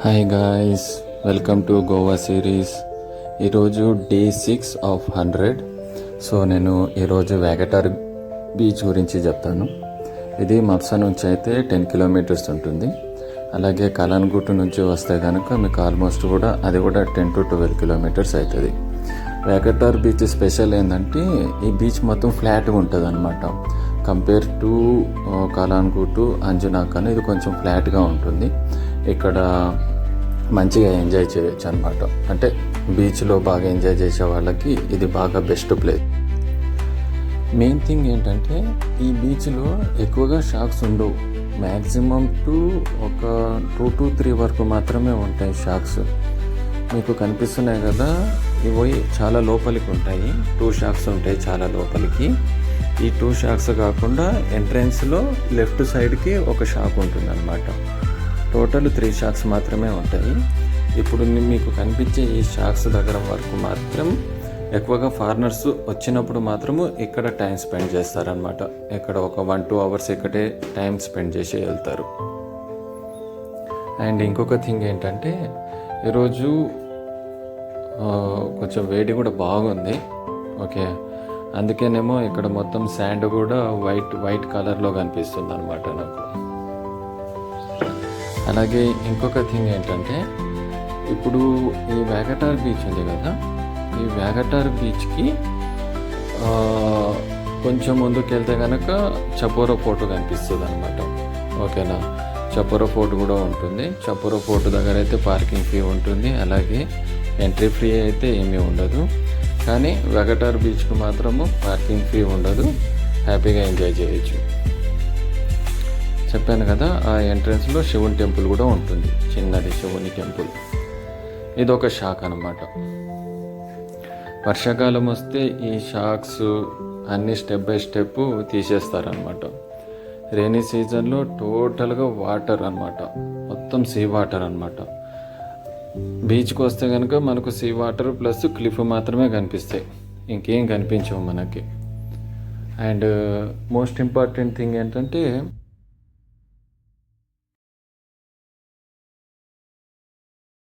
Hi guys, welcome to Goa series. ఈరోజు day 6 of 100. So నేను ఈరోజు వేగటార్ బీచ్ గురించి చెప్తాను. ఇది మప్సా నుంచి అయితే 10 కిలోమీటర్స్ ఉంటుంది. అలాగే కలాన్గుట్టు నుంచి వస్తే కనుక మీకు ఆల్మోస్ట్ కూడా అది కూడా 10 to 12 కిలోమీటర్స్ అవుతుంది. వేగటార్ బీచ్ స్పెషల్ ఏంటంటే ఈ బీచ్ మొత్తం ఫ్లాట్గా ఉంటుంది అనమాట. కంపేర్ టు కలాన్గుట్టు, అంజునాకను ఇది కొంచెం ఫ్లాట్గా ఉంటుంది. ఇక్కడ మంచిగా ఎంజాయ్ చేయొచ్చు అనమాట. అంటే బీచ్లో బాగా ఎంజాయ్ చేసే వాళ్ళకి ఇది బాగా బెస్ట్ ప్లేస్. మెయిన్ థింగ్ ఏంటంటే ఈ బీచ్లో ఎక్కువగా షార్క్స్ ఉండవు. మ్యాక్సిమం ఒక 2 to 3 వరకు మాత్రమే ఉంటాయి షార్క్స్. మీకు కనిపిస్తున్నాయి కదా, ఇవి చాలా లోపలికి ఉంటాయి. 2 షార్క్స్ ఉంటాయి చాలా లోపలికి. ఈ 2 షార్క్స్ కాకుండా ఎంట్రన్స్లో లెఫ్ట్ సైడ్కి ఒక షార్క్ ఉంటుంది అనమాట. టోటల్ 3 షార్క్స్ మాత్రమే ఉంటాయి. ఇప్పుడు మీకు కనిపించే ఈ షార్క్స్ దగ్గర వరకు మాత్రం ఎక్కువగా ఫారినర్స్ వచ్చినప్పుడు మాత్రము ఇక్కడ టైం స్పెండ్ చేస్తారనమాట. ఇక్కడ ఒక 1-2 అవర్స్ ఇక్కడే టైం స్పెండ్ చేసి వెళ్తారు. అండ్ ఇంకొక థింగ్ ఏంటంటే ఈరోజు కొంచెం వేడి కూడా బాగుంది. ఓకే, అందుకేనేమో ఇక్కడ మొత్తం శాండ్ కూడా వైట్ కలర్లో కనిపిస్తుంది అనమాట నాకు. అలాగే ఇంకొక థింగ్ ఏంటంటే ఇప్పుడు ఈ వేగటార్ బీచ్ ఉంది కదా, ఈ వేగటార్ బీచ్కి కొంచెం ముందుకు వెళ్తే కనుక చపోరా ఫోర్ట్ కనిపిస్తుంది అనమాట. ఓకేనా, చపోరా ఫోర్ట్ కూడా ఉంటుంది. చపోరా ఫోర్ట్ దగ్గర అయితే పార్కింగ్ ఫీ ఉంటుంది. అలాగే ఎంట్రీ ఫ్రీ అయితే ఏమీ ఉండదు. కానీ వేగటార్ బీచ్కి మాత్రము పార్కింగ్ ఫీ ఉండదు. హ్యాపీగా ఎంజాయ్ చేయొచ్చు. చెప్పాను కదా, ఆ ఎంట్రన్స్లో శివుని టెంపుల్ కూడా ఉంటుంది, చిన్నది శివుని టెంపుల్. ఇది ఒక షాక్ అనమాట. వర్షాకాలం వస్తే ఈ షాక్స్ అన్ని స్టెప్ బై స్టెప్ తీసేస్తారనమాట. రైనీ సీజన్లో టోటల్గా వాటర్ అనమాట, మొత్తం సీ వాటర్ అనమాట. బీచ్కి వస్తే కనుక మనకు సీ వాటర్ ప్లస్ క్లిఫ్ మాత్రమే కనిపిస్తాయి, ఇంకేం కనిపించవు మనకి. అండ్ మోస్ట్ ఇంపార్టెంట్ థింగ్ ఏంటంటే